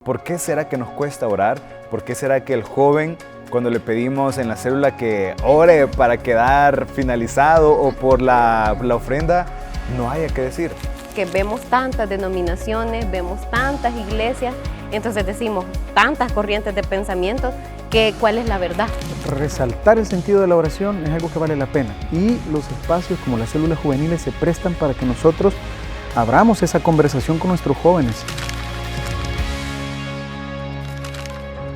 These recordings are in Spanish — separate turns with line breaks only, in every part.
¿Por qué será que nos cuesta orar? ¿Por qué será que el joven, cuando le pedimos en la célula que ore para quedar finalizado o por la ofrenda, no haya que decir?
Que vemos tantas denominaciones, vemos tantas iglesias, entonces decimos tantas corrientes de pensamiento, que ¿cuál es la verdad?
Resaltar el sentido de la oración es algo que vale la pena, y los espacios como las células juveniles se prestan para que nosotros abramos esa conversación con nuestros jóvenes.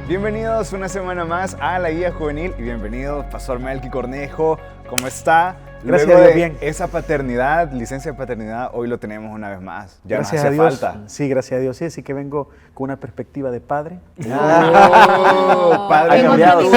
Bienvenidos una semana más a la Guía Juvenil y bienvenido Pastor Melky Cornejo. ¿Cómo está?
Gracias
Luego
a Dios,
de
bien.
esa paternidad, licencia de paternidad, hoy lo tenemos una vez más. Ya
Gracias
nos
a
hace
Dios.
falta.
Sí, gracias a Dios. Sí, así que vengo con una perspectiva de padre.
Padre,
Ha cambiado
su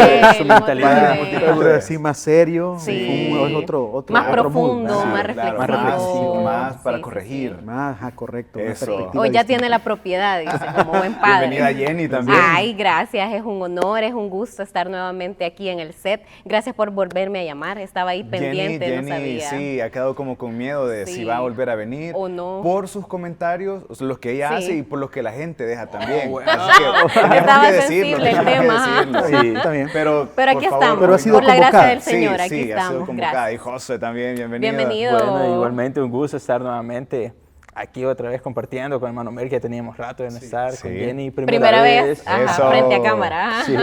mentalidad.
Padre.
Así más serio.
Sí.
Es otro
Más
otro
profundo,
mood,
más
claro,
reflexivo.
más para
Sí,
corregir.
sí.
Más, correcto. una
Eso.
perspectiva
Hoy ya
distinta.
tiene la propiedad, dice, como buen padre.
Bienvenida Jenny también.
Ay, gracias, es un honor, es un gusto estar nuevamente aquí en el set. Gracias por volverme a llamar, estaba ahí pendiente,
Jenny,
no sabía.
sí, ha quedado como con miedo de si
Sí.
va a volver a venir.
O no.
Por sus comentarios, los que ella
Sí.
hace y por los que la gente deja también.
bueno.
Así que teníamos
Estaba
que decirlo,
sensible el
teníamos que
tema, ajá.
decirlo.
Sí, está bien.
Pero
Pero
por
aquí
favor,
estamos,
Pero ha sido
por la gracia
convocada.
del Señor, aquí
sí, ha sido
estamos,
convocada.
gracias.
Y José también, bienvenido.
Bienvenido.
Bueno, igualmente un gusto estar nuevamente aquí otra vez compartiendo con hermano Mel, que teníamos rato de no estar,
sí.
con Jenny,
Primera vez, ajá,
Eso.
frente a cámara.
Sí.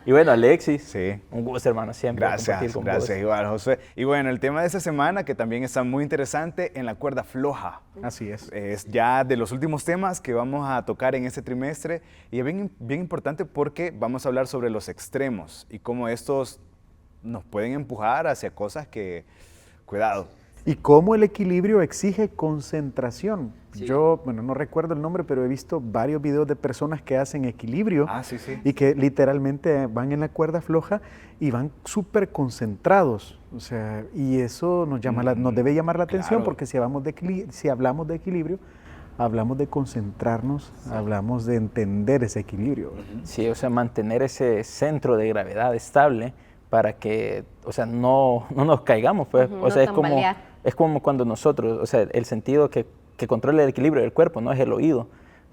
Y bueno, Alexis,
Sí.
un gusto hermano siempre
Gracias,
compartir con
gracias
vos.
igual, José. Y bueno, el tema de esta semana, que también está muy interesante, en la cuerda floja.
Así es.
Es ya de los últimos temas que vamos a tocar en este trimestre y es bien importante porque vamos a hablar sobre los extremos y cómo estos nos pueden empujar hacia cosas que, cuidado.
Y cómo el equilibrio exige concentración. Yo, no recuerdo el nombre, pero he visto varios videos de personas que hacen equilibrio
Sí, sí.
y que literalmente van en la cuerda floja y van súper concentrados. O sea, y eso nos debe llamar la atención,
Claro.
porque si hablamos de equilibrio, hablamos de concentrarnos, hablamos de entender ese equilibrio.
Sí, o sea, mantener ese centro de gravedad estable para que, o sea, no nos caigamos, pues.
Ujú,
O sea,
no tambalear.
es como cuando nosotros, o sea, el sentido que controla el equilibrio del cuerpo, ¿no? Es el oído.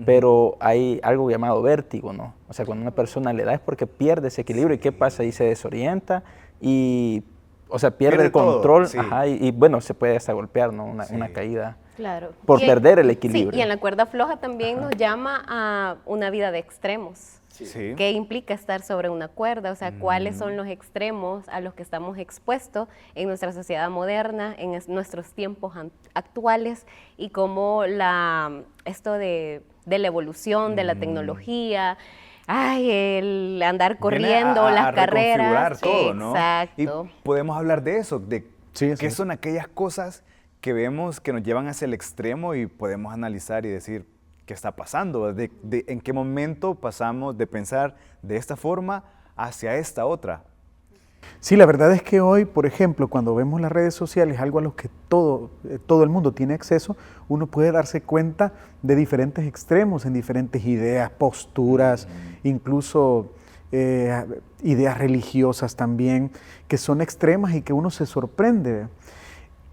Pero hay algo llamado vértigo, ¿no? O sea, cuando una persona le da es porque pierde ese equilibrio. ¿Y qué pasa? Y se desorienta y, o sea, pierde el
todo,
control.
sí.
Y bueno, se puede hasta golpear, ¿no? Una
Sí.
caída.
Claro.
Por
Y
perder el equilibrio.
Sí, y en la cuerda floja también nos llama a una vida de extremos.
Sí.
¿Qué implica estar sobre una cuerda? O sea, ¿cuáles son los extremos a los que estamos expuestos en nuestra sociedad moderna, en nuestros tiempos actuales? Y cómo esto de la evolución, de la tecnología, el andar corriendo,
Viene
las
a reconfigurar
carreras.
todo, ¿no?
Exacto.
Y podemos hablar de eso, de
Sí, así
qué
es.
son aquellas cosas que vemos que nos llevan hacia el extremo y podemos analizar y decir qué está pasando, en qué momento pasamos de pensar de esta forma hacia esta otra.
Sí, la verdad es que hoy, por ejemplo, cuando vemos las redes sociales, algo a lo que todo el mundo tiene acceso, uno puede darse cuenta de diferentes extremos en diferentes ideas, posturas, incluso ideas religiosas también, que son extremas y que uno se sorprende.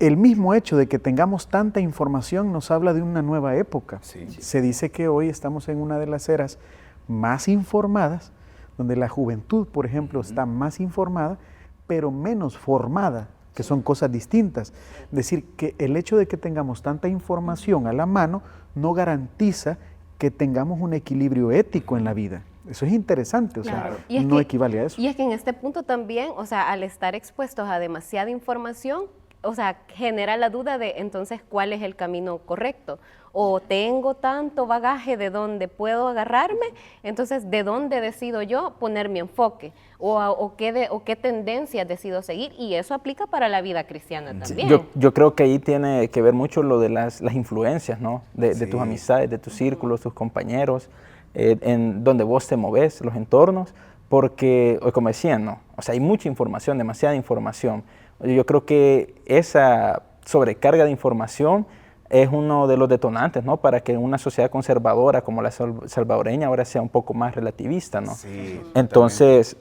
El mismo hecho de que tengamos tanta información nos habla de una nueva época.
Sí.
Se dice que hoy estamos en una de las eras más informadas, donde la juventud, por ejemplo, está más informada, pero menos formada, que son cosas distintas. Es decir, que el hecho de que tengamos tanta información a la mano no garantiza que tengamos un equilibrio ético en la vida. Eso es interesante, o
Claro.
sea,
Y es
no
que-
equivale a eso.
Y es que en este punto también, o sea, al estar expuestos a demasiada información, o sea, genera la duda de entonces cuál es el camino correcto. O tengo tanto bagaje de dónde puedo agarrarme, entonces de dónde decido yo poner mi enfoque o qué tendencias decido seguir, y eso aplica para la vida cristiana también.
Yo creo que ahí tiene que ver mucho lo de las influencias, ¿no? De
Sí.
tus amistades, de tus círculos, tus compañeros, en donde vos te moves, los entornos, porque, como decían, ¿no? O sea, hay mucha información, demasiada información. Yo creo que esa sobrecarga de información es uno de los detonantes, ¿no? Para que una sociedad conservadora como la salvadoreña ahora sea un poco más relativista, ¿no?
Sí,
Entonces,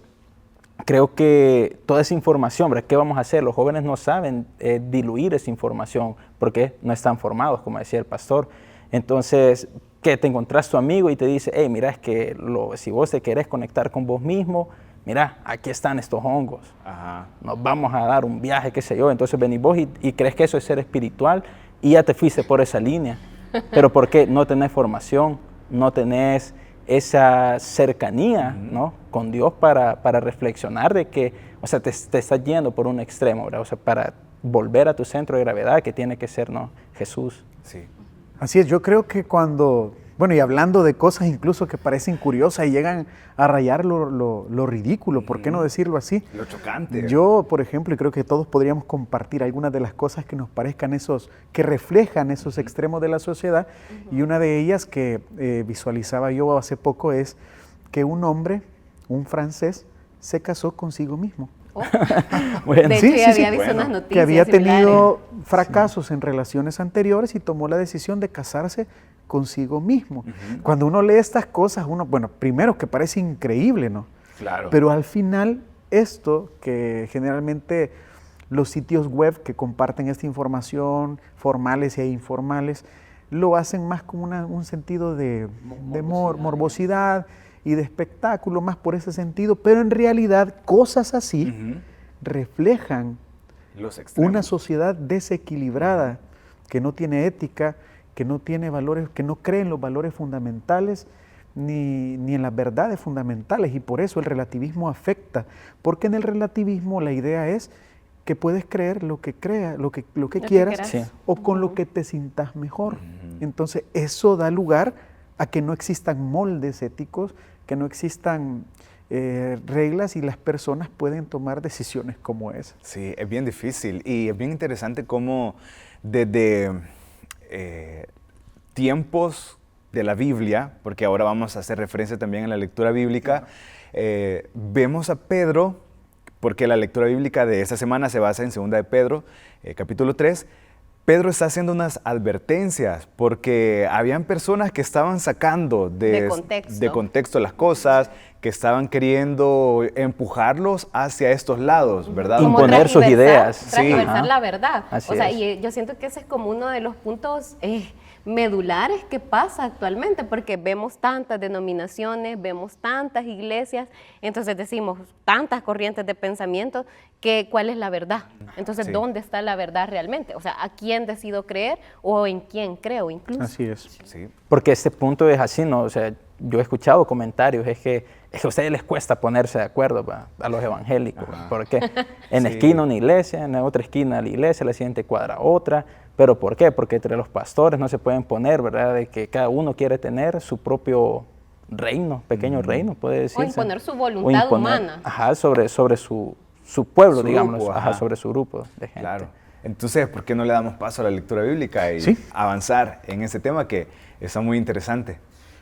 creo que toda esa información, ¿verdad? ¿Qué vamos a hacer? Los jóvenes no saben diluir esa información porque no están formados, como decía el pastor. Entonces, que te encontrás tu amigo y te dice, hey, mira, es que si vos te querés conectar con vos mismo, mira, aquí están estos hongos.
Ajá.
Nos vamos a dar un viaje, qué sé yo. Entonces venís vos y crees que eso es ser espiritual y ya te fuiste por esa línea. Pero ¿por qué? No tenés formación, no tenés esa cercanía, ¿no?, con Dios para reflexionar de que, o sea, te estás yendo por un extremo, ¿verdad? O sea, para volver a tu centro de gravedad, que tiene que ser, ¿no?, Jesús.
Sí.
Así es, yo creo que cuando, bueno, y hablando de cosas incluso que parecen curiosas y llegan a rayar lo ridículo, ¿por qué no decirlo así?
Lo chocante.
Yo, por ejemplo, y creo que todos podríamos compartir algunas de las cosas que nos parezcan que reflejan esos extremos de la sociedad, y una de ellas que visualizaba yo hace poco es que un hombre, un francés, se casó consigo mismo.
Oh.
Bueno,
De
sí,
hecho, ya
sí,
había
sí.
visto
Bueno,
unas noticias
Que había
similares.
tenido fracasos en relaciones anteriores y tomó la decisión de casarse consigo mismo. Cuando uno lee estas cosas, bueno, primero que parece increíble, ¿no?
Claro.
Pero al final, esto que generalmente los sitios web que comparten esta información, formales e informales, lo hacen más como un sentido de morbosidad y de espectáculo, más por ese sentido, pero en realidad cosas así reflejan
Los extremos.
una sociedad desequilibrada, que no tiene ética, que no tiene valores, que no cree en los valores fundamentales ni en las verdades fundamentales, y por eso el relativismo afecta, porque en el relativismo la idea es que puedes creer lo que quieras,
Sí.
o con lo que te sintas mejor. Entonces eso da lugar a que no existan moldes éticos, que no existan reglas, y las personas pueden tomar decisiones como esas.
Sí, es bien difícil y es bien interesante cómo desde tiempos de la Biblia, porque ahora vamos a hacer referencia también a la lectura bíblica, vemos a Pedro, porque la lectura bíblica de esta semana se basa en 2 de Pedro, capítulo 3, Pedro está haciendo unas advertencias porque habían personas que estaban sacando de contexto las cosas, que estaban queriendo empujarlos hacia estos lados, ¿verdad?
Como
Imponer sus ideas.
Transversar
Sí.
la verdad.
Así
o sea,
es.
y yo siento que ese es como uno de los puntos medulares que pasa actualmente, porque vemos tantas denominaciones, vemos tantas iglesias, entonces decimos tantas corrientes de pensamiento, que ¿cuál es la verdad? Entonces,
Sí.
¿dónde está la verdad realmente? O sea, ¿a quién decido creer o en quién creo incluso?
Así es.
Sí.
Porque este punto es así, ¿no? O sea, yo he escuchado comentarios, es que a ustedes les cuesta ponerse de acuerdo a los evangélicos. ¿Por qué? En la
Sí.
esquina una iglesia, en la otra esquina la iglesia, la siguiente cuadra otra. ¿Pero por qué? Porque entre los pastores no se pueden poner, ¿verdad? De que cada uno quiere tener su propio reino, pequeño reino, puede decirse.
O imponer su voluntad humana.
Ajá, sobre su pueblo,
Su
digamos.
grupo,
Ajá,
ajá.
sobre su grupo de gente.
Claro. Entonces, ¿por qué no le damos paso a la lectura bíblica y
Sí.
avanzar en ese tema que está muy interesante?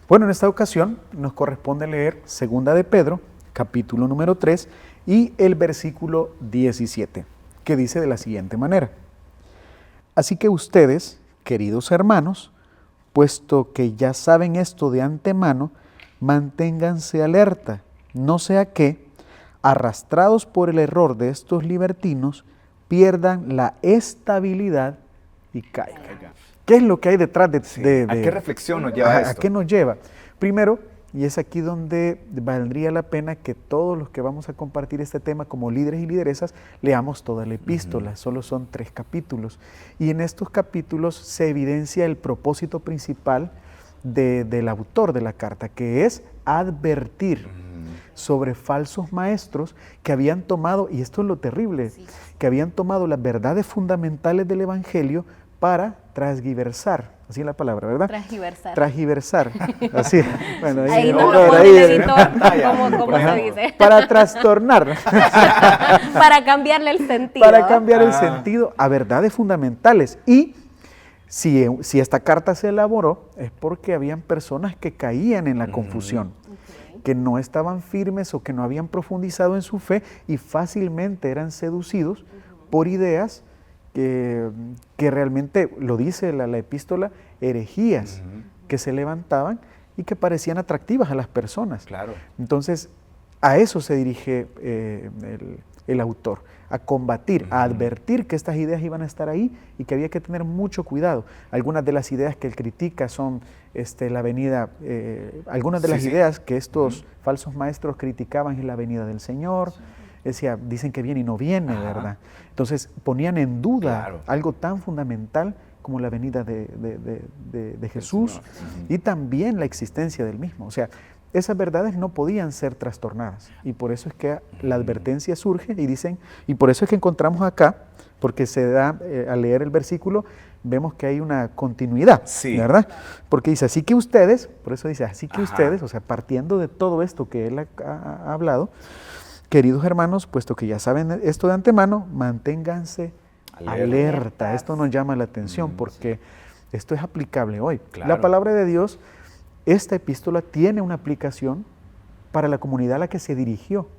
Bueno, en esta ocasión nos corresponde leer 2 de Pedro, capítulo número 3, y el versículo 17, que dice de la siguiente manera: Así que ustedes, queridos hermanos, puesto que ya saben esto de antemano, manténganse alerta, no sea que, arrastrados por el error de estos libertinos, pierdan la estabilidad y caigan. ¿Qué es lo que hay detrás
Sí. ¿A qué reflexión nos lleva
¿A
esto?
qué nos lleva? Primero, y es aquí donde valdría la pena que todos los que vamos a compartir este tema como líderes y lideresas leamos toda la epístola. Solo son 3 capítulos. Y en estos capítulos se evidencia el propósito principal del autor de la carta, que es advertir sobre falsos maestros que habían tomado, y esto es lo terrible, que habían tomado las verdades fundamentales del Evangelio para transgiversar, así es la palabra, ¿verdad?
Transgiversar.
Transgiversar, así. Bueno,
Ahí
no,
nos lo
por
pone
ahí,
el editor,
pantalla,
¿cómo
por
se
ejemplo.
dice?
para trastornar,
Para cambiarle el sentido.
para cambiar el
Ah.
sentido a verdades fundamentales. Y si esta carta se elaboró es porque habían personas que caían en la confusión, que no estaban firmes o que no habían profundizado en su fe y fácilmente eran seducidos por ideas que realmente, lo dice la epístola, herejías que se levantaban y que parecían atractivas a las personas.
Claro.
Entonces, a eso se dirige el autor, a combatir, a advertir que estas ideas iban a estar ahí y que había que tener mucho cuidado. Algunas de las ideas que él critica son la venida, algunas de las ideas que estos falsos maestros criticaban es la venida del Señor. Decía, dicen que viene y no viene, ¿verdad? Entonces ponían en duda algo tan fundamental como la venida de Jesús y también la existencia del mismo. O sea, esas verdades no podían ser trastornadas y por eso es que la advertencia surge y dicen, y por eso es que encontramos acá, porque se da, al leer el versículo, vemos que hay una continuidad, ¿verdad? Porque dice, así que ustedes, por eso dice, así que ustedes, o sea, partiendo de todo esto que él ha hablado, queridos hermanos, puesto que ya saben esto de antemano, manténganse alerta. Esto nos llama la atención porque esto es aplicable hoy. La palabra de Dios, esta epístola tiene una aplicación para la comunidad a la que se dirigió,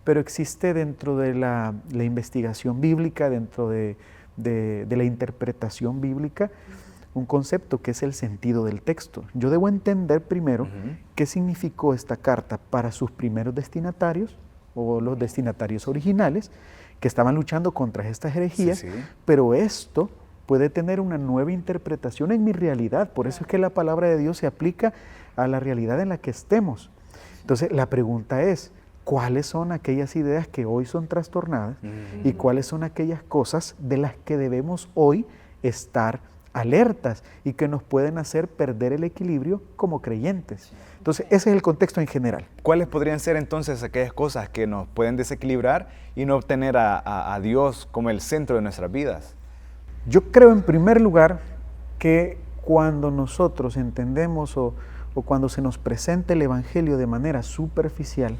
pero existe dentro de la investigación bíblica, dentro de la interpretación bíblica, un concepto que es el sentido del texto. Yo debo entender primero qué significó esta carta para sus primeros destinatarios, o los destinatarios originales, que estaban luchando contra estas herejías, pero esto puede tener una nueva interpretación en mi realidad. Por eso es que la palabra de Dios se aplica a la realidad en la que estemos. Entonces, la pregunta es, ¿cuáles son aquellas ideas que hoy son trastornadas y cuáles son aquellas cosas de las que debemos hoy estar alertas y que nos pueden hacer perder el equilibrio como creyentes? Entonces, ese es el contexto en general.
¿Cuáles podrían ser entonces aquellas cosas que nos pueden desequilibrar y no obtener a Dios como el centro de nuestras vidas?
Yo creo en primer lugar que cuando nosotros entendemos o cuando se nos presenta el Evangelio de manera superficial,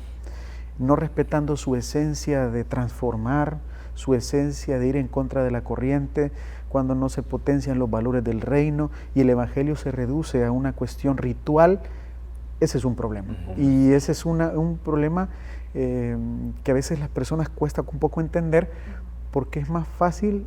no respetando su esencia de transformar, su esencia de ir en contra de la corriente, cuando no se potencian los valores del reino y el Evangelio se reduce a una cuestión ritual, ese es un problema. Y ese es un problema que a veces las personas cuesta un poco entender porque es más fácil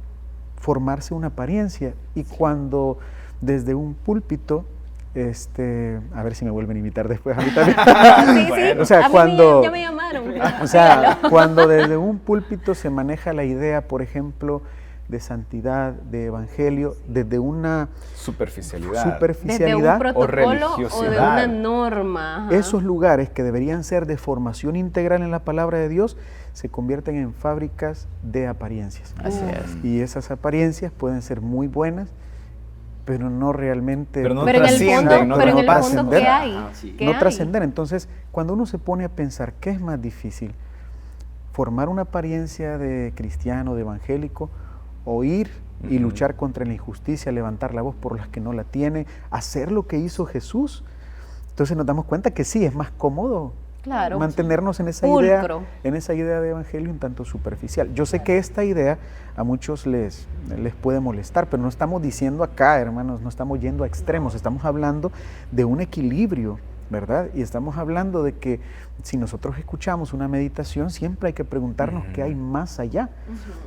formarse una apariencia y cuando desde un púlpito, a ver si me vuelven a invitar después a mí también.
Sí,
o sea,
a
cuando,
mí ya me llamaron.
O sea, cuando desde un púlpito se maneja la idea, por ejemplo, de santidad, de evangelio, desde una
superficialidad,
desde un protocolo
o religiosidad,
o de una norma.
Esos lugares que deberían ser de formación integral en la palabra de Dios se convierten en fábricas de apariencias.
Así es.
Y esas apariencias pueden ser muy buenas, pero no realmente...
Pero no
trascienden,
no
pero en el fondo,
trascender.
¿qué hay? ¿Qué
No
hay?
trascender. Entonces, cuando uno se pone a pensar, ¿qué es más difícil? ¿Formar una apariencia de cristiano, de evangélico, o ir y luchar contra la injusticia, levantar la voz por las que no la tiene, hacer lo que hizo Jesús? Entonces nos damos cuenta que sí, es más cómodo mantenernos en esa idea de evangelio un tanto superficial. Yo sé que esta idea a muchos les puede molestar, pero no estamos diciendo acá, hermanos, no estamos yendo a extremos, estamos hablando de un equilibrio, ¿verdad? Y estamos hablando de que si nosotros escuchamos una meditación, siempre hay que preguntarnos qué hay más allá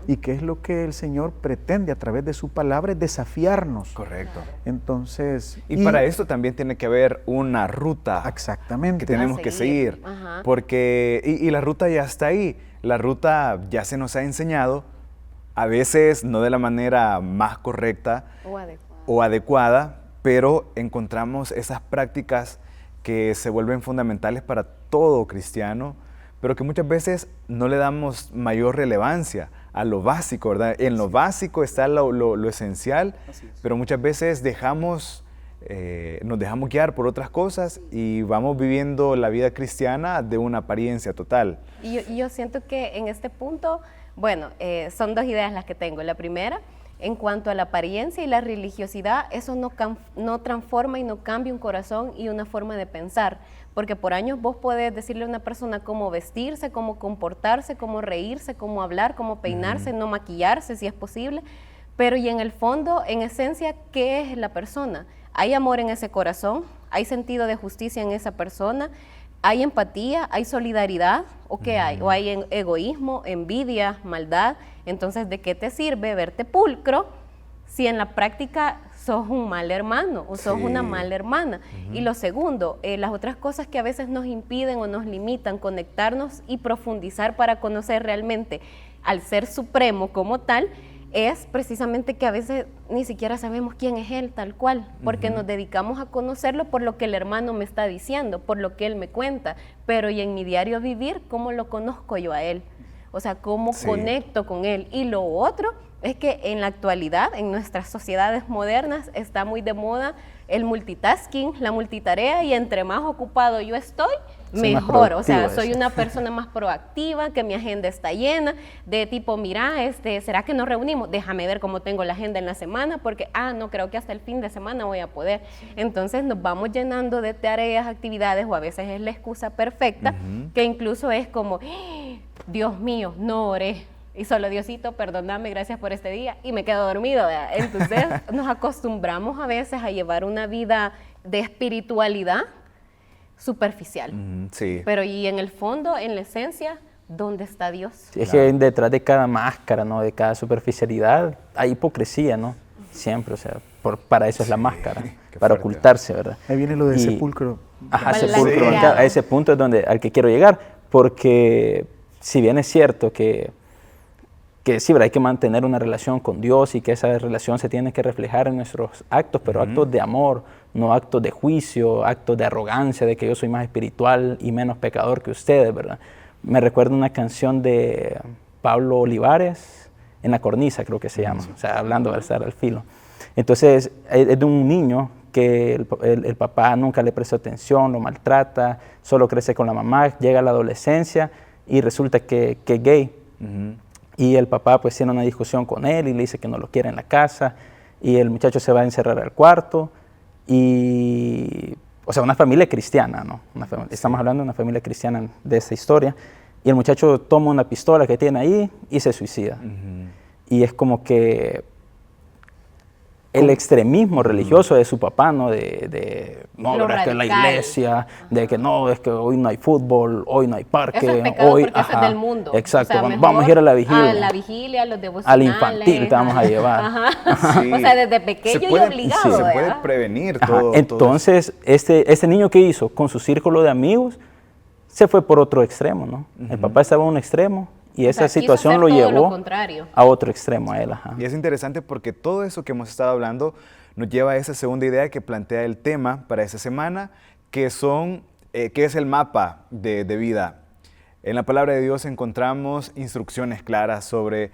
y qué es lo que el Señor pretende a través de su palabra, es desafiarnos.
Correcto.
Entonces...
Y para esto también tiene que haber una ruta.
Exactamente.
Que tenemos que seguir. Porque, y la ruta ya está ahí. La ruta ya se nos ha enseñado, a veces no de la manera más correcta o adecuada, pero encontramos esas prácticas que se vuelven fundamentales para todo cristiano, pero que muchas veces no le damos mayor relevancia a lo básico, ¿verdad? En lo básico está lo esencial, pero muchas veces nos dejamos guiar por otras cosas y vamos viviendo la vida cristiana de una apariencia total.
Y yo siento que en este punto, bueno, son dos ideas las que tengo. La primera, en cuanto a la apariencia y la religiosidad, eso no transforma y no cambia un corazón y una forma de pensar, porque por años vos podés decirle a una persona cómo vestirse, cómo comportarse, cómo reírse, cómo hablar, cómo peinarse, no maquillarse si es posible, pero y en el fondo, en esencia, ¿qué es la persona? ¿Hay amor en ese corazón? ¿Hay sentido de justicia en esa persona? ¿Hay empatía? ¿Hay solidaridad? ¿O qué hay? ¿O hay egoísmo, envidia, maldad? Entonces, ¿de qué te sirve verte pulcro si en la práctica sos un mal hermano o sos
Sí.
una mala hermana. Y lo segundo, las otras cosas que a veces nos impiden o nos limitan conectarnos y profundizar para conocer realmente al Ser Supremo como tal, es precisamente que a veces ni siquiera sabemos quién es Él tal cual, porque nos dedicamos a conocerlo por lo que el hermano me está diciendo, por lo que Él me cuenta, pero y en mi diario vivir, ¿cómo lo conozco yo a Él? O sea, ¿cómo
Sí.
conecto con Él? Y lo otro es que en la actualidad, en nuestras sociedades modernas, está muy de moda el multitasking, la multitarea, y entre más ocupado yo estoy,
Soy más
mejor. O sea,
productivo,
soy
eso.
una persona más proactiva, que mi agenda está llena, de tipo, mira, ¿será que nos reunimos? Déjame ver cómo tengo la agenda en la semana, porque, no, creo que hasta el fin de semana voy a poder. Entonces nos vamos llenando de tareas, actividades, o a veces es la excusa perfecta, que incluso es como, Dios mío, no oré. Y solo Diosito, perdóname, gracias por este día, y me quedo dormido, ¿verdad? Entonces nos acostumbramos a veces a llevar una vida de espiritualidad superficial.
Sí.
Pero y en el fondo, en la esencia, ¿dónde está Dios?
Sí, es que detrás de cada máscara, ¿no? De cada superficialidad, hay hipocresía, ¿no? Siempre, o sea, para eso es la máscara,
qué
para
fuerte.
ocultarse, ¿verdad?
Ahí viene lo de
Y-
sepulcro.
Ajá,
Mal
sepulcro,
blanqueado.
a ese punto es al que quiero llegar, porque si bien es cierto que sí, ¿verdad? Hay que mantener una relación con Dios y que esa relación se tiene que reflejar en nuestros actos, pero actos de amor, no actos de juicio, actos de arrogancia, de que yo soy más espiritual y menos pecador que ustedes, ¿verdad? Me recuerda una canción de Pablo Olivares, En la cornisa creo que se llama, o sea, hablando de estar al filo. Entonces, es de un niño que el papá nunca le prestó atención, lo maltrata, solo crece con la mamá, llega a la adolescencia y resulta que es gay. Y el papá pues tiene una discusión con él y le dice que no lo quiere en la casa, y el muchacho se va a encerrar al cuarto, y, o sea, una familia cristiana, ¿no? Estamos hablando de una familia cristiana de esta historia, y el muchacho toma una pistola que tiene ahí y se suicida. Y es como que el extremismo religioso de su papá, ¿no? No,
Lo
pero es que la
radical.
iglesia, de que no, es que hoy no hay fútbol, hoy no hay parque,
Eso es pecado
hoy,
porque eso es del mundo.
Exacto,
O sea,
vamos a
mejor
ir a la vigilia.
A la vigilia, a los devocionales.
Al infantil te vamos a llevar.
Ajá.
Sí.
O sea, desde pequeño
Se puede-
y obligado.
Se puede
¿verdad?
prevenir
Ajá,
todo.
entonces, este niño que hizo con su círculo de amigos se fue por otro extremo, ¿no? El papá estaba en un extremo y
O
esa
sea, quiso
situación
hacer
lo
todo
llevó
contrario.
a otro extremo a él. Ajá.
Y es interesante porque todo eso que hemos estado hablando nos lleva a esa segunda idea que plantea el tema para esta semana, que es el mapa de vida. En la palabra de Dios encontramos instrucciones claras sobre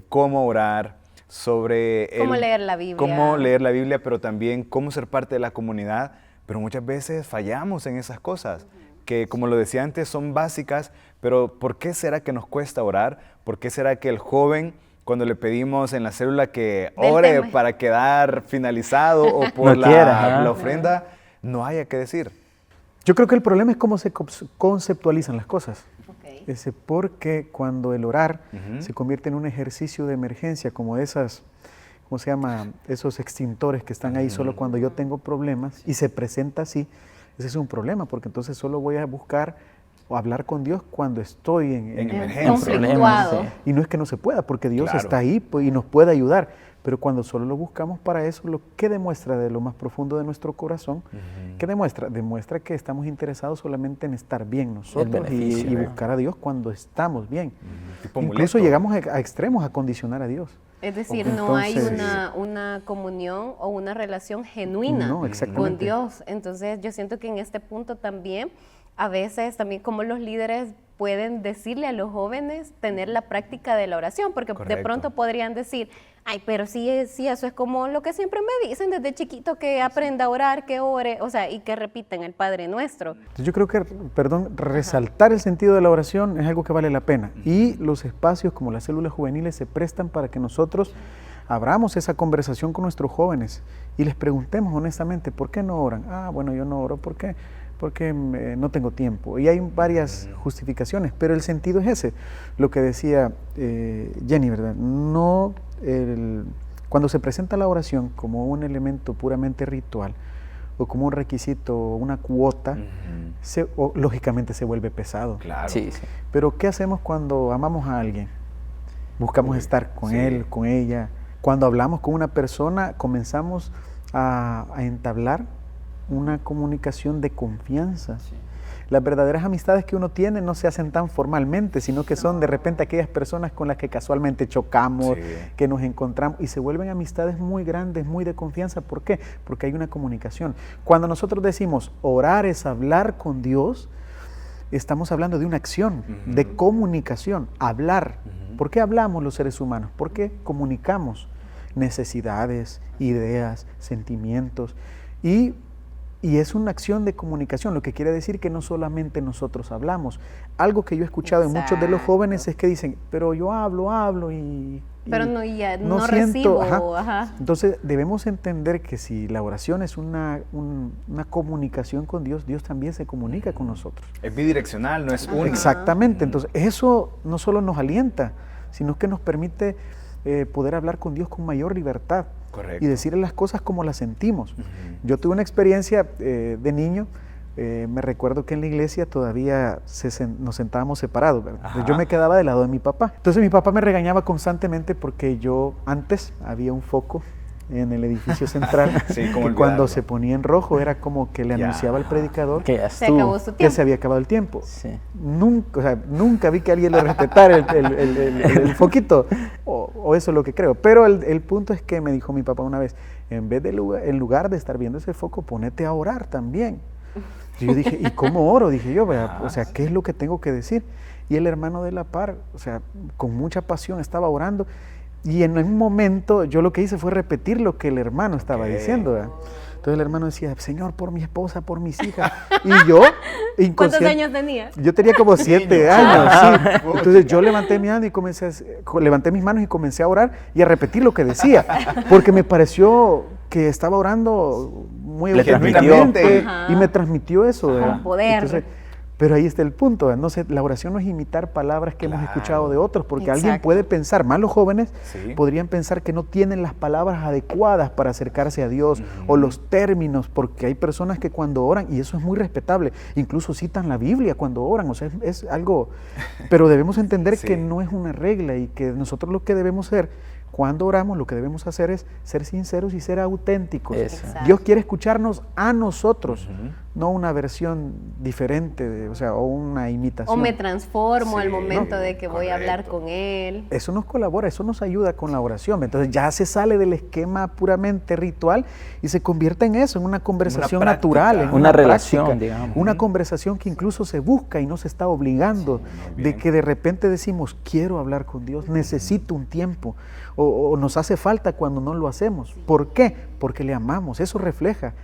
cómo orar, sobre
Cómo leer la Biblia.
cómo leer la Biblia, pero también cómo ser parte de la comunidad. Pero muchas veces fallamos en esas cosas, que como lo decía antes son básicas, pero ¿por qué será que nos cuesta orar? ¿Por qué será que el joven, cuando le pedimos en la célula que
Del
ore
tema.
para quedar finalizado o por
No quiere, ajá.
la ofrenda, no haya que decir?
Yo creo que el problema es cómo se conceptualizan las cosas.
Ok.
Porque cuando el orar
Ujú.
se convierte en un ejercicio de emergencia, como esas, ¿cómo se llama? Esos extintores que están ahí solo cuando yo tengo problemas, y se presenta así, ese es un problema, porque entonces solo voy a buscar o hablar con Dios cuando estoy en
emergencia.
Conflictuado.
Y no es que no se pueda, porque Dios
Claro.
está ahí pues, y nos puede ayudar. Pero cuando solo lo buscamos para eso, lo que demuestra de lo más profundo de nuestro corazón, ¿qué demuestra? Demuestra que estamos interesados solamente en estar bien nosotros
beneficio,
y
¿no?
buscar a Dios cuando estamos bien.
Tipo
Incluso
amuleto.
llegamos a extremos a condicionar a Dios.
Es decir, no hay
Entonces-
una comunión o una relación genuina
No,
con
exactamente.
Dios. Entonces yo siento que en este punto también, a veces también como los líderes pueden decirle a los jóvenes tener la práctica de la oración, porque de
Correcto.
pronto podrían decir, ay, pero sí, eso es como lo que siempre me dicen desde chiquito, que aprenda a orar, que ore, o sea, y que repiten el Padre Nuestro.
Entonces yo creo que, resaltar el sentido de la oración es algo que vale la pena. Y los espacios como las células juveniles se prestan para que nosotros abramos esa conversación con nuestros jóvenes y les preguntemos honestamente, ¿por qué no oran? Bueno, yo no oro, ¿por qué? Porque no tengo tiempo. Y hay varias justificaciones, pero el sentido es ese. Lo que decía Jenny, ¿verdad? Cuando se presenta la oración como un elemento puramente ritual o como un requisito, una cuota, lógicamente se vuelve pesado.
Claro.
Sí, sí.
Pero ¿qué hacemos cuando amamos a alguien? Buscamos estar con
sí.
él, con ella. Cuando hablamos con una persona, comenzamos a entablar una comunicación de confianza. Las verdaderas amistades que uno tiene no se hacen tan formalmente, sino que son de repente aquellas personas con las que casualmente chocamos, que nos encontramos y se vuelven amistades muy grandes, muy de confianza. ¿Por qué? Porque hay una comunicación. Cuando nosotros decimos orar es hablar con Dios, estamos hablando de una acción, de comunicación, hablar. ¿Por qué hablamos los seres humanos? Porque comunicamos necesidades, ideas, sentimientos y es una acción de comunicación, lo que quiere decir que no solamente nosotros hablamos. Algo que yo he escuchado en muchos de los jóvenes es que dicen, pero yo hablo y
pero no
siento,
recibo.
Entonces debemos entender que si la oración es una comunicación con Dios, Dios también se comunica con nosotros.
Es bidireccional, no es una.
Exactamente, entonces eso no solo nos alienta, sino que nos permite poder hablar con Dios con mayor libertad.
Correcto.
Y decirle las cosas como las sentimos. Yo tuve una experiencia de niño, me recuerdo que en la iglesia todavía nos sentábamos separados, ¿verdad? Yo me quedaba del lado de mi papá. Entonces mi papá me regañaba constantemente porque antes había un foco en el edificio central y cuando se ponía en rojo era como que le anunciaba al predicador
que
se acabó su
que
tiempo.
se había acabado el tiempo.
Sí.
Nunca vi que alguien le respetara el foquito, o eso es lo que creo. Pero el punto es que me dijo mi papá una vez, en lugar de estar viendo ese foco, ponete a orar también. Y yo dije, ¿y cómo oro? Dije yo, o sea, ¿qué es lo que tengo que decir? Y el hermano de la par, o sea, con mucha pasión estaba orando. Y en un momento yo lo que hice fue repetir lo que el hermano estaba diciendo, ¿verdad? Entonces el hermano decía, Señor, por mi esposa, por mis hijas. Y yo,
¿Cuántos años tenía?
Yo tenía como 7 años, sí. Entonces yo levanté mis manos y comencé a orar y a repetir lo que decía, porque me pareció que estaba orando muy genuinamente y me transmitió eso.
Con poder.
Entonces, pero ahí está el punto, ¿verdad? No sé, la oración no es imitar palabras que hemos escuchado de otros, porque alguien puede pensar, más los jóvenes podrían pensar que no tienen las palabras adecuadas para acercarse a Dios o los términos, porque hay personas que cuando oran, y eso es muy respetable, incluso citan la Biblia cuando oran, o sea, es algo, pero debemos entender que no es una regla y que nosotros lo que debemos ser, cuando oramos, lo que debemos hacer es ser sinceros y ser auténticos. Dios quiere escucharnos a nosotros, no una versión diferente, o una imitación.
O me transformo al momento de que voy a hablar con Él.
Eso nos colabora, eso nos ayuda con la oración. Entonces ya se sale del esquema puramente ritual y se convierte en eso, en una conversación natural. En
una relación, digamos.
Una conversación que incluso se busca y no se está obligando, de que de repente decimos, quiero hablar con Dios, necesito un tiempo. O nos hace falta cuando no lo hacemos. ¿Por qué? Porque le amamos, eso refleja.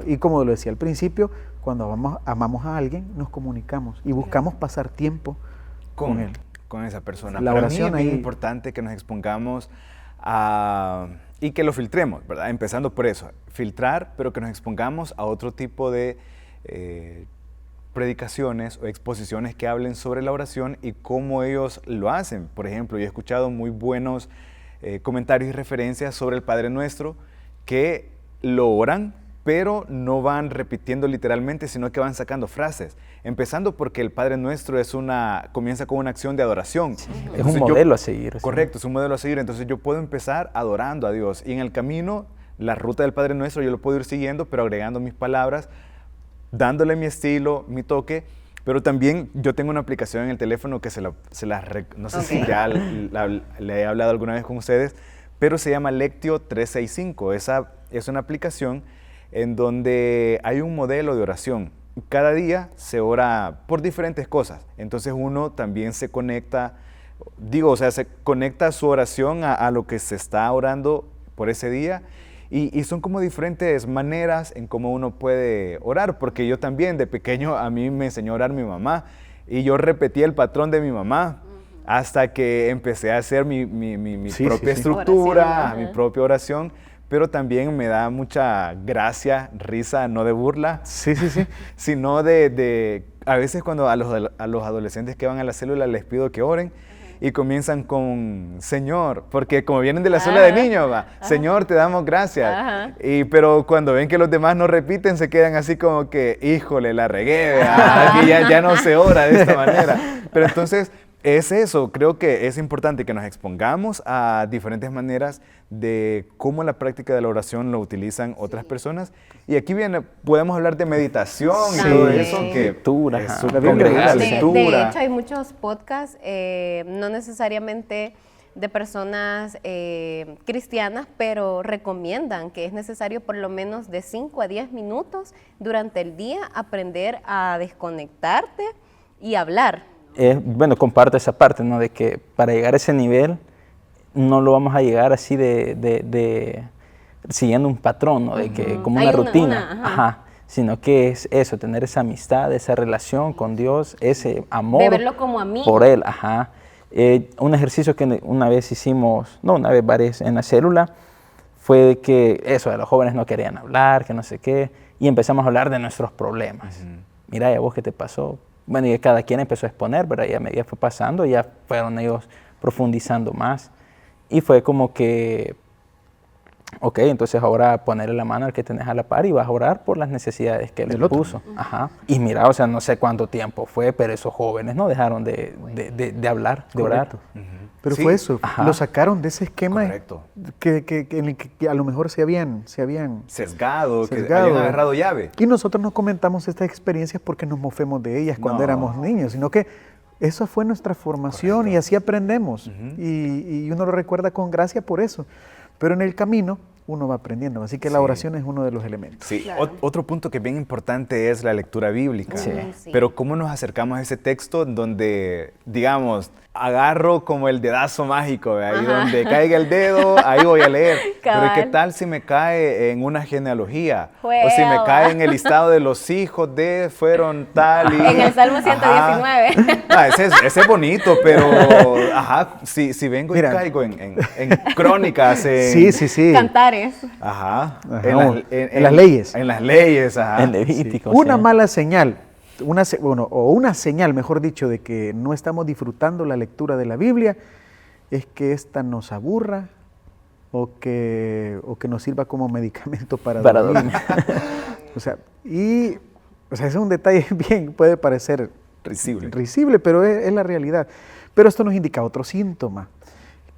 Y como lo decía al principio, cuando amamos a alguien, nos comunicamos y buscamos pasar tiempo con él.
Con esa persona.
La oración
Para mí es bien importante que nos expongamos y que lo filtremos, ¿verdad? Empezando por eso, filtrar, pero que nos expongamos a otro tipo de predicaciones o exposiciones que hablen sobre la oración y cómo ellos lo hacen. Por ejemplo, yo he escuchado muy buenos comentarios y referencias sobre el Padre Nuestro que lo oran, pero no van repitiendo literalmente, sino que van sacando frases. Empezando porque el Padre Nuestro comienza con una acción de adoración.
Sí, es un modelo a seguir.
Correcto, es un modelo a seguir. Entonces yo puedo empezar adorando a Dios. Y en el camino, la ruta del Padre Nuestro yo lo puedo ir siguiendo, pero agregando mis palabras, dándole mi estilo, mi toque. Pero también yo tengo una aplicación en el teléfono que no sé si ya le he hablado alguna vez con ustedes, pero se llama Lectio 365. Esa es una aplicación en donde hay un modelo de oración. Cada día se ora por diferentes cosas. Entonces uno también se conecta, se conecta su oración a lo que se está orando por ese día. Y son como diferentes maneras en cómo uno puede orar, porque yo también de pequeño a mí me enseñó a orar mi mamá y yo repetía el patrón de mi mamá hasta que empecé a hacer mi propia estructura, mi propia oración, pero también me da mucha gracia, risa, no de burla, sino a veces cuando a los adolescentes que van a la célula les pido que oren, y comienzan con Señor, porque como vienen de la célula de niños, Señor, te damos gracias. Pero cuando ven que los demás no repiten, se quedan así como que, híjole, la regué, aquí ya no se ora de esta manera. Pero entonces, Es eso, creo que es importante que nos expongamos a diferentes maneras de cómo la práctica de la oración lo utilizan otras personas. Y aquí viene, podemos hablar de meditación y todo eso, que
Lectura,
es
ajá.
súper
La Biblia
real,
real.
lectura.
De hecho, hay muchos podcasts, no necesariamente de personas cristianas, pero recomiendan que es necesario por lo menos de 5 a 10 minutos durante el día aprender a desconectarte y hablar.
Bueno, comparto esa parte, ¿no? De que para llegar a ese nivel no lo vamos a llegar así siguiendo un patrón, ¿no? De que como una rutina,
ajá.
sino que es eso, tener esa amistad, esa relación con Dios, ese amor
De verlo como amigo.
por Él, ajá. Un ejercicio que una vez hicimos, no, una vez varias en la célula, fue de que eso, de los jóvenes no querían hablar, que no sé qué, y empezamos a hablar de nuestros problemas. Mira, ¿y a vos qué te pasó? Bueno, y cada quien empezó a exponer, pero ya a medida fue pasando, ya fueron ellos profundizando más. Y fue como que, ok, entonces ahora ponerle la mano al que tenés a la par y vas a orar por las necesidades que él puso. Ajá. Y mira, o sea, no sé cuánto tiempo fue, pero esos jóvenes no dejaron de hablar, de orar.
Pero
Sí.
fue eso,
Ajá.
lo sacaron de ese esquema
Correcto.
en el que a lo mejor se habían
Sesgado, que
Sesgado.
hayan agarrado llave.
Y nosotros no comentamos estas experiencias porque nos mofemos de ellas cuando
No.
éramos niños, sino que esa fue nuestra formación.
Correcto.
Y así aprendemos. Y uno lo recuerda con gracia por eso. Pero en el camino uno va aprendiendo. Así que la
Sí.
oración es uno de los elementos.
Sí,
Claro.
otro punto que es bien importante es la lectura bíblica.
Sí.
Sí.
Pero ¿cómo nos acercamos a ese texto donde, digamos, agarro como el dedazo mágico, ¿ve? Ahí
Ajá.
donde caiga el dedo, ahí voy a leer? Pero
Cabal.
¿qué tal si me cae en una genealogía?
Juega.
O si me cae en el listado de los hijos de fueron tal y...
En el Salmo
Ajá.
119.
Ah, ese es bonito, pero ajá, si vengo
Mira.
y caigo en crónicas, en...
Sí, sí, sí.
Cantares.
Ajá.
Ajá, en las leyes.
En las leyes, ajá.
En Levítico.
Una
sí.
mala señal, una señal, mejor dicho, de que no estamos disfrutando la lectura de la Biblia es que ésta nos aburra o que nos sirva como medicamento para dormir. O sea, ese es un detalle bien, puede parecer risible, pero es la realidad. Pero esto nos indica otro síntoma,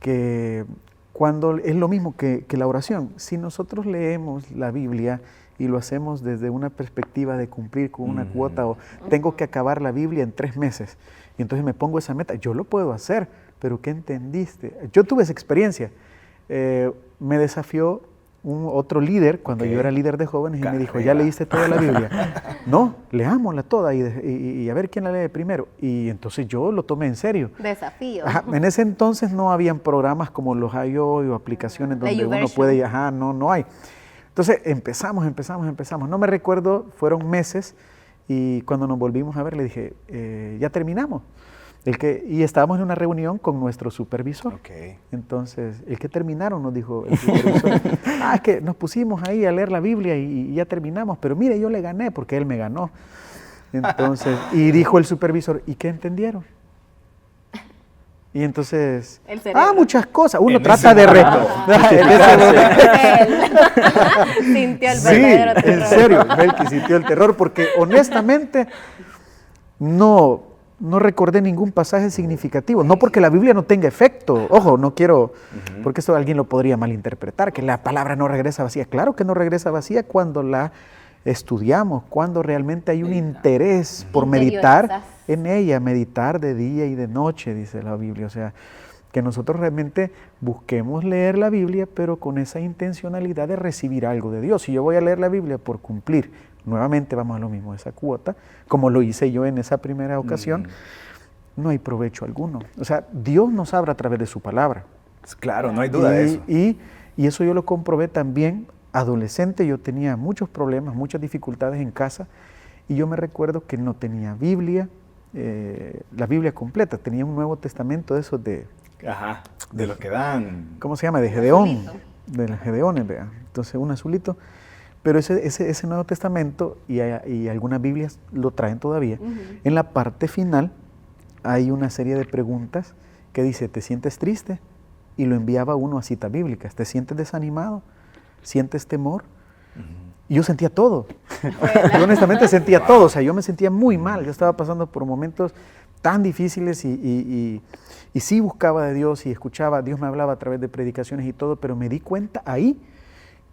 que cuando es lo mismo que la oración, si nosotros leemos la Biblia y lo hacemos desde una perspectiva de cumplir con una cuota o tengo que acabar la Biblia en 3 meses y entonces me pongo esa meta, yo lo puedo hacer, pero ¿qué entendiste? Yo tuve esa experiencia, me desafió otro líder cuando yo era líder de jóvenes y me dijo, ¿ya leíste toda la Biblia? No, leámosla toda y a ver quién la lee primero. Y entonces yo lo tomé en serio.
Desafío.
Ajá, en ese entonces no habían programas como los hay hoy o aplicaciones donde uno
YouVersion.
puede, ajá, no hay. Entonces empezamos. No me recuerdo, fueron meses y cuando nos volvimos a ver le dije, ya terminamos. Y estábamos en una reunión con nuestro supervisor.
Ok.
Entonces, el que terminaron, nos dijo el supervisor, es que nos pusimos ahí a leer la Biblia y ya terminamos, pero mire, yo le gané porque él me ganó. Entonces, y dijo el supervisor, ¿y qué entendieron? Y entonces,
El cerebro.
muchas cosas. Uno
En
trata
ese
de
momento.
Sintió el
Sí,
verdadero
en
terror.
serio, Melqui sintió el terror porque honestamente no recordé ningún pasaje significativo. No porque la Biblia no tenga efecto. Ojo, no quiero, porque esto alguien lo podría malinterpretar, que la palabra no regresa vacía. Claro que no regresa vacía cuando la estudiamos, cuando realmente hay un interés por meditar
Interiorizas.
en ella, meditar de día y de noche, dice la Biblia. O sea, que nosotros realmente busquemos leer la Biblia, pero con esa intencionalidad de recibir algo de Dios. Si yo voy a leer la Biblia por cumplir, nuevamente vamos a lo mismo, esa cuota, como lo hice yo en esa primera ocasión, no hay provecho alguno. O sea, Dios nos habla a través de su palabra.
Claro, no hay duda de eso.
Y eso yo lo comprobé también. Adolescente yo tenía muchos problemas, muchas dificultades en casa, y yo me recuerdo que no tenía Biblia, la Biblia completa, tenía un Nuevo Testamento de esos de...
Ajá, de los que dan.
¿Cómo se llama? De Gedeón, de las Gedeones, vea. Entonces un azulito. Pero ese Nuevo Testamento y algunas Biblias lo traen todavía. En la parte final hay una serie de preguntas que dice, ¿te sientes triste? Y lo enviaba uno a citas bíblicas. ¿Te sientes desanimado? ¿Sientes temor? Y yo sentía todo. Yo honestamente sentía todo. O sea, yo me sentía muy mal. Yo estaba pasando por momentos tan difíciles y sí buscaba de Dios y escuchaba, Dios me hablaba a través de predicaciones y todo, pero me di cuenta ahí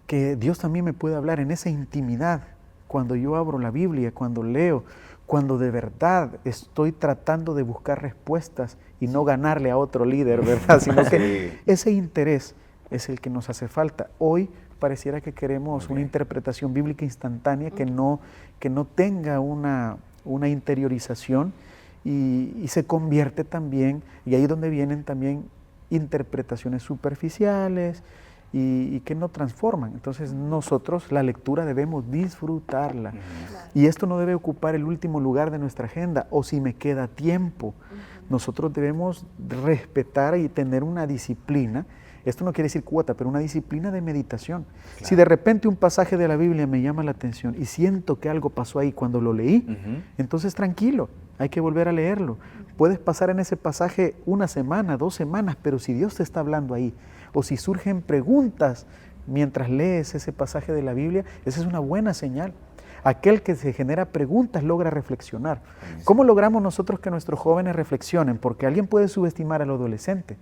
que Dios también me puede hablar en esa intimidad, cuando yo abro la Biblia, cuando leo, cuando de verdad estoy tratando de buscar respuestas y no ganarle a otro líder, ¿verdad? Sino que ese interés es el que nos hace falta. Hoy pareciera que queremos una interpretación bíblica instantánea que no tenga una interiorización y se convierte también, y ahí es donde vienen también interpretaciones superficiales y que no transforman. Entonces nosotros la lectura debemos disfrutarla y esto no debe ocupar el último lugar de nuestra agenda o si me queda tiempo. Nosotros debemos respetar y tener una disciplina. Esto no quiere decir cuota, pero una disciplina de meditación. Claro. Si de repente un pasaje de la Biblia me llama la atención y siento que algo pasó ahí cuando lo leí, entonces tranquilo, hay que volver a leerlo. Puedes pasar en ese pasaje 1 semana, 2 semanas, pero si Dios te está hablando ahí, o si surgen preguntas mientras lees ese pasaje de la Biblia, esa es una buena señal. Aquel que se genera preguntas logra reflexionar. ¿Cómo logramos nosotros que nuestros jóvenes reflexionen? Porque alguien puede subestimar al adolescente,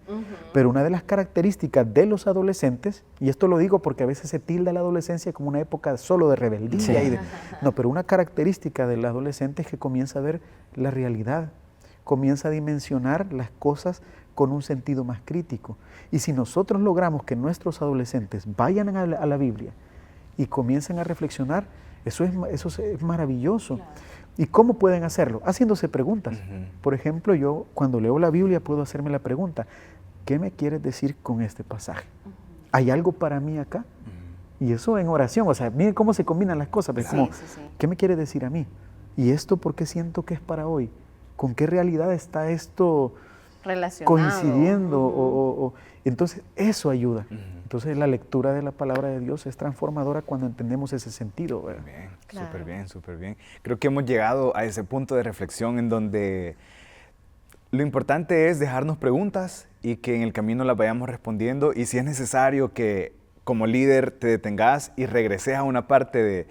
pero una de las características de los adolescentes, y esto lo digo porque a veces se tilda la adolescencia como una época solo de rebeldía, no, pero una característica del adolescente es que comienza a ver la realidad, comienza a dimensionar las cosas con un sentido más crítico. Y si nosotros logramos que nuestros adolescentes vayan a la Biblia y comiencen a reflexionar, eso es maravilloso. Claro. ¿Y cómo pueden hacerlo? Haciéndose preguntas. Por ejemplo, yo cuando leo la Biblia puedo hacerme la pregunta, ¿qué me quieres decir con este pasaje? ¿Hay algo para mí acá? Y eso en oración, o sea, miren cómo se combinan las cosas. Sí, como, ¿qué me quiere decir a mí? ¿Y esto por qué siento que es para hoy? ¿Con qué realidad está esto coincidiendo? Entonces, eso ayuda. Entonces, la lectura de la palabra de Dios es transformadora cuando entendemos ese sentido.
Bien, claro. Súper bien. Creo que hemos llegado a ese punto de reflexión en donde lo importante es dejarnos preguntas y que en el camino las vayamos respondiendo. Y si es necesario que como líder te detengas y regreses a una parte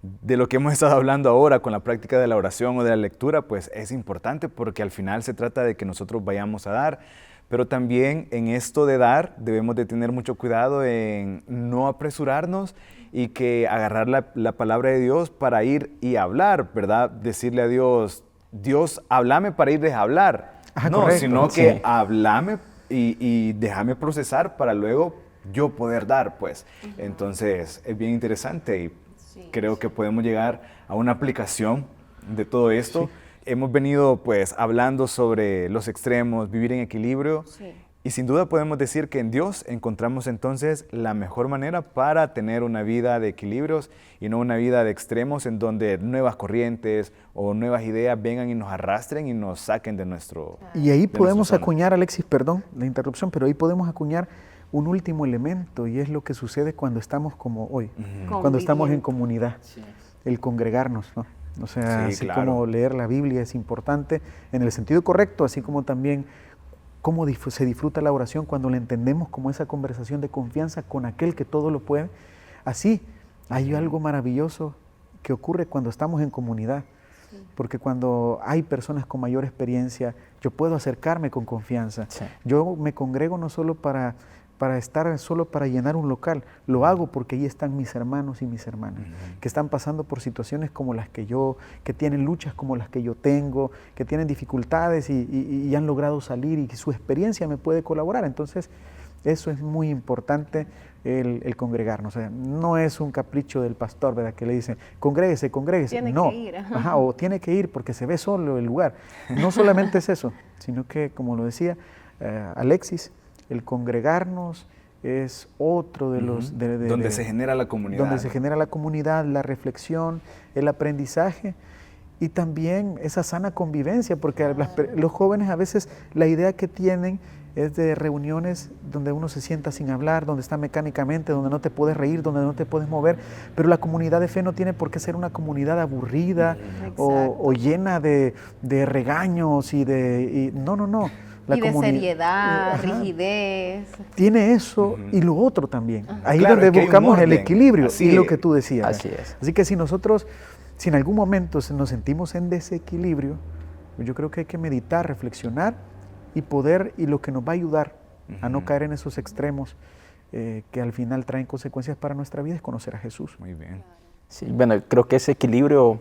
de lo que hemos estado hablando ahora con la práctica de la oración o de la lectura, pues es importante porque al final se trata de que nosotros vayamos a dar. Pero también en esto de dar debemos de tener mucho cuidado en no apresurarnos y que agarrar la palabra de Dios para ir y hablar, ¿verdad? Decirle a Dios, Dios, háblame para irles a hablar. No, correcto, sino que háblame y déjame procesar para luego yo poder dar, pues. Entonces es bien interesante y creo que podemos llegar a una aplicación de todo esto. Sí. Hemos venido pues hablando sobre los extremos, vivir en equilibrio y sin duda podemos decir que en Dios encontramos entonces la mejor manera para tener una vida de equilibrios y no una vida de extremos en donde nuevas corrientes o nuevas ideas vengan y nos arrastren y nos saquen de nuestro...
Y ahí podemos acuñar, Alexis, perdón la interrupción, pero ahí podemos acuñar un último elemento y es lo que sucede cuando estamos como hoy, cuando estamos en comunidad, el congregarnos, ¿no? O sea, así claro. Como leer la Biblia es importante en el sentido correcto, así como también cómo se disfruta la oración cuando la entendemos como esa conversación de confianza con aquel que todo lo puede. Así, hay algo maravilloso que ocurre cuando estamos en comunidad, porque cuando hay personas con mayor experiencia, yo puedo acercarme con confianza. Yo me congrego no solo para estar solo para llenar un local, lo hago porque ahí están mis hermanos y mis hermanas, que están pasando por situaciones como las que yo, que tienen luchas como las que yo tengo, que tienen dificultades y han logrado salir y su experiencia me puede colaborar. Entonces, eso es muy importante, el congregarnos. O sea, no es un capricho del pastor, ¿verdad? Que le dicen, congréguese.
Tiene que ir.
O tiene que ir porque se ve solo el lugar. No solamente es eso, sino que, como lo decía Alexis, el congregarnos es otro de los...
donde se genera la comunidad.
Donde se genera la comunidad, la reflexión, el aprendizaje y también esa sana convivencia, porque los jóvenes a veces la idea que tienen es de reuniones donde uno se sienta sin hablar, donde está mecánicamente, donde no te puedes reír, donde no te puedes mover, pero la comunidad de fe no tiene por qué ser una comunidad aburrida o llena de regaños no.
Y de seriedad, rigidez.
Tiene eso y lo otro también. Ahí es donde buscamos el equilibrio y lo que tú decías.
Así es.
Así que si nosotros, si en algún momento nos sentimos en desequilibrio, Yo creo que hay que meditar, reflexionar y lo que nos va a ayudar a no caer en esos extremos que al final traen consecuencias para nuestra vida es conocer a Jesús.
Muy bien.
Sí, bueno, creo que ese equilibrio,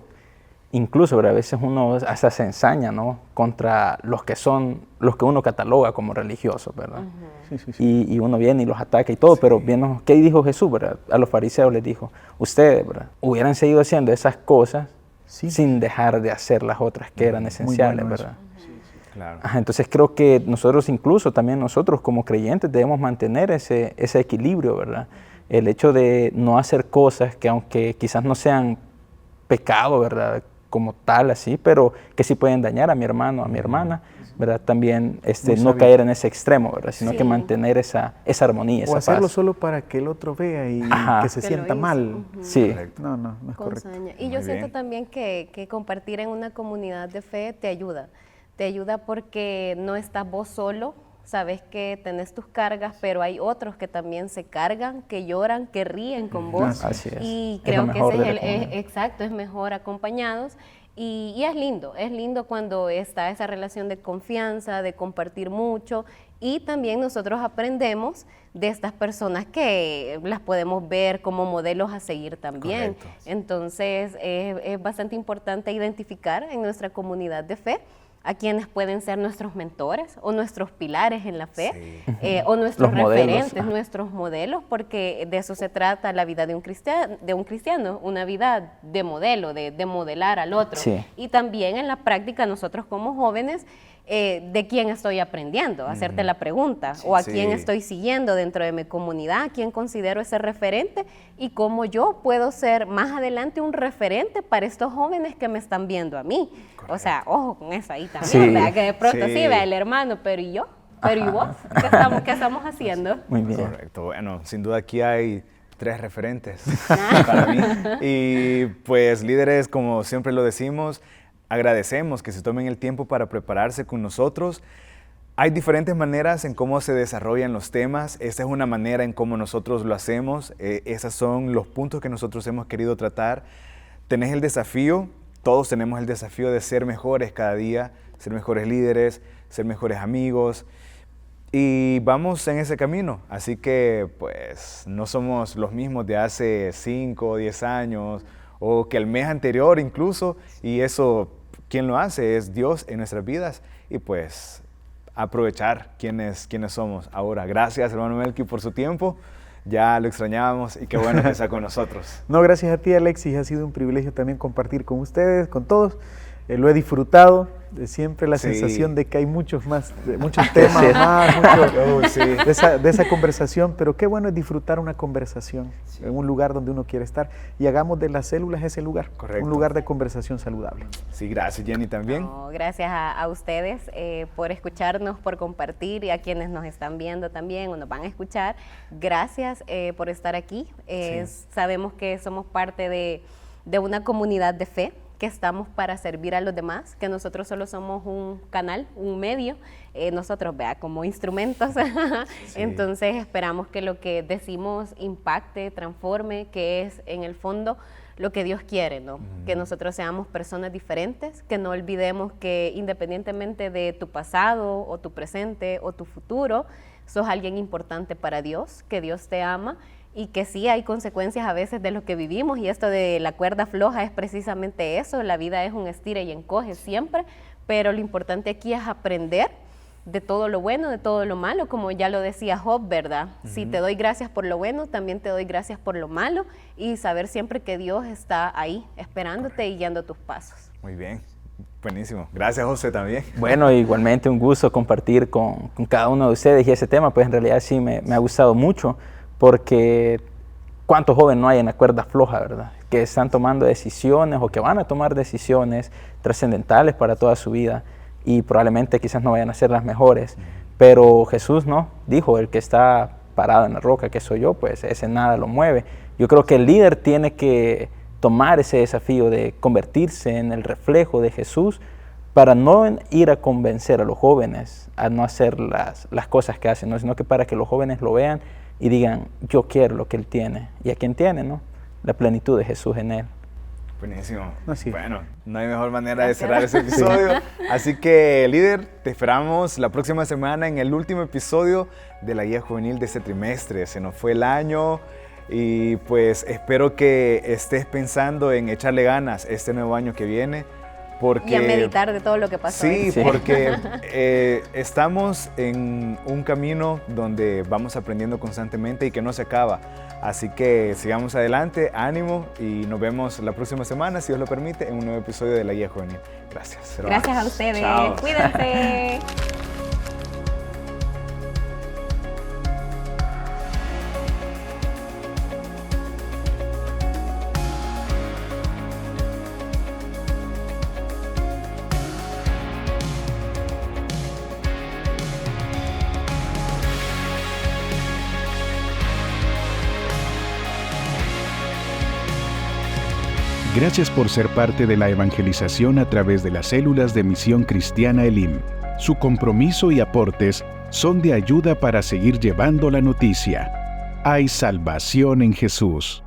incluso, ¿verdad? A veces uno hasta se ensaña, ¿no? Contra los que uno cataloga como religiosos, ¿verdad?
Sí, sí, sí.
Y uno viene y los ataca y todo, pero bien, ¿qué dijo Jesús, verdad? A los fariseos les dijo, ustedes, ¿verdad? Hubieran seguido haciendo esas cosas sin dejar de hacer las otras que eran esenciales,
bueno eso.
¿verdad?
Claro.
Ajá, entonces creo que nosotros, incluso también nosotros como creyentes, debemos mantener ese equilibrio, ¿verdad? El hecho de no hacer cosas que, aunque quizás no sean pecado, ¿verdad? Como tal, así, pero que sí pueden dañar a mi hermano, a mi hermana, ¿verdad? También no caer en ese extremo, ¿verdad? Sino que mantener esa armonía, esa
O hacerlo
paz.
solo para que el otro vea y que se
Que
sienta
lo hizo.
mal.
Sí,
Correcto.
No es
Con
correcto.
saña. Y
Muy
yo siento
bien.
también que compartir en una comunidad de fe te ayuda. Te ayuda porque no estás vos solo, sabes que tenés tus cargas, pero hay otros que también se cargan, que lloran, que ríen con vos.
así es.
Y
Es lo
creo que
mejor
ese
de
es
la comunidad.
exacto, es mejor acompañados. Y es lindo cuando está esa relación de confianza, de compartir mucho. Y también nosotros aprendemos de estas personas que las podemos ver como modelos a seguir también.
Correcto.
Entonces es bastante importante identificar en nuestra comunidad de fe a quienes pueden ser nuestros mentores o nuestros pilares en la fe, o nuestros
Los modelos,
referentes,
ajá.
nuestros modelos, porque de eso se trata la vida de un cristiano, una vida de modelo, de modelar al otro.
Sí.
Y también en la práctica nosotros como jóvenes, de quién estoy aprendiendo, hacerte la pregunta, o a quién estoy siguiendo dentro de mi comunidad, a quién considero ese referente y cómo yo puedo ser más adelante un referente para estos jóvenes que me están viendo a mí. O sea, ojo con eso ahí también,
Sí.
¿verdad? Que de pronto
Sí.
sí, vea el hermano, pero ¿y yo? ¿Pero y vos? ¿Qué estamos haciendo?
Muy bien.
Correcto. Bueno, sin duda aquí hay 3 referentes para mí. Y pues líderes, como siempre lo decimos, agradecemos que se tomen el tiempo para prepararse con nosotros. Hay diferentes maneras en cómo se desarrollan los temas. Esta es una manera en cómo nosotros lo hacemos. Esos son los puntos que nosotros hemos querido tratar. Tenés el desafío, todos tenemos el desafío de ser mejores cada día, ser mejores líderes, ser mejores amigos. Y vamos en ese camino, así que pues no somos los mismos de hace 5 o 10 años o que el mes anterior incluso, y eso, ¿quién lo hace? Es Dios en nuestras vidas y pues aprovechar quiénes somos ahora. Gracias hermano Melqui por su tiempo, ya lo extrañábamos y qué bueno que está con nosotros.
No, gracias a ti Alexis, ha sido un privilegio también compartir con ustedes, con todos. Lo he disfrutado, siempre la sensación de que hay muchos temas más, de esa conversación, pero qué bueno es disfrutar una conversación en un lugar donde uno quiere estar y hagamos de las células ese lugar,
Correcto.
un lugar de conversación saludable.
Sí, gracias Jenny también.
No, gracias a ustedes por escucharnos, por compartir y a quienes nos están viendo también o nos van a escuchar. Gracias por estar aquí. Sabemos que somos parte de una comunidad de fe, que estamos para servir a los demás, que nosotros solo somos un canal, un medio, nosotros como instrumentos. Entonces esperamos que lo que decimos impacte, transforme, que es en el fondo lo que Dios quiere, ¿no? Que nosotros seamos personas diferentes, que no olvidemos que independientemente de tu pasado o tu presente o tu futuro, sos alguien importante para Dios, que Dios te ama y que sí hay consecuencias a veces de lo que vivimos, y esto de la cuerda floja es precisamente eso. La vida es un estira y encoge siempre, pero lo importante aquí es aprender de todo lo bueno, de todo lo malo, como ya lo decía Job, ¿verdad? Si te doy gracias por lo bueno, también te doy gracias por lo malo, y saber siempre que Dios está ahí esperándote y guiando tus pasos.
Muy bien, buenísimo. Gracias José también.
Bueno, igualmente un gusto compartir con cada uno de ustedes, y ese tema pues en realidad sí me ha gustado mucho, porque cuántos jóvenes no hay en la cuerda floja, ¿verdad? Que están tomando decisiones o que van a tomar decisiones trascendentales para toda su vida y probablemente quizás no vayan a ser las mejores, pero Jesús no, dijo, el que está parado en la roca, que soy yo, pues ese nada lo mueve. Yo creo que el líder tiene que tomar ese desafío de convertirse en el reflejo de Jesús para no ir a convencer a los jóvenes a no hacer las cosas que hacen, ¿no? Sino que para que los jóvenes lo vean y digan, yo quiero lo que Él tiene. ¿Y a quién tiene, no? La plenitud de Jesús en Él.
Buenísimo.
Así es.
Bueno, no hay mejor manera
Gracias.
de cerrar ese episodio. Así que, líder, te esperamos la próxima semana en el último episodio de la guía juvenil de este trimestre. Se nos fue el año y pues espero que estés pensando en echarle ganas este nuevo año que viene. Porque,
Y a meditar de todo lo que pasó.
Sí,
Sí.
porque estamos en un camino donde vamos aprendiendo constantemente y que no se acaba. Así que sigamos adelante, ánimo y nos vemos la próxima semana, si Dios lo permite, en un nuevo episodio de La Guía Juvenil. Gracias.
Gracias a ustedes.
Chao.
Cuídense.
Gracias por ser parte de la evangelización a través de las células de Misión Cristiana Elim. Su compromiso y aportes son de ayuda para seguir llevando la noticia. Hay salvación en Jesús.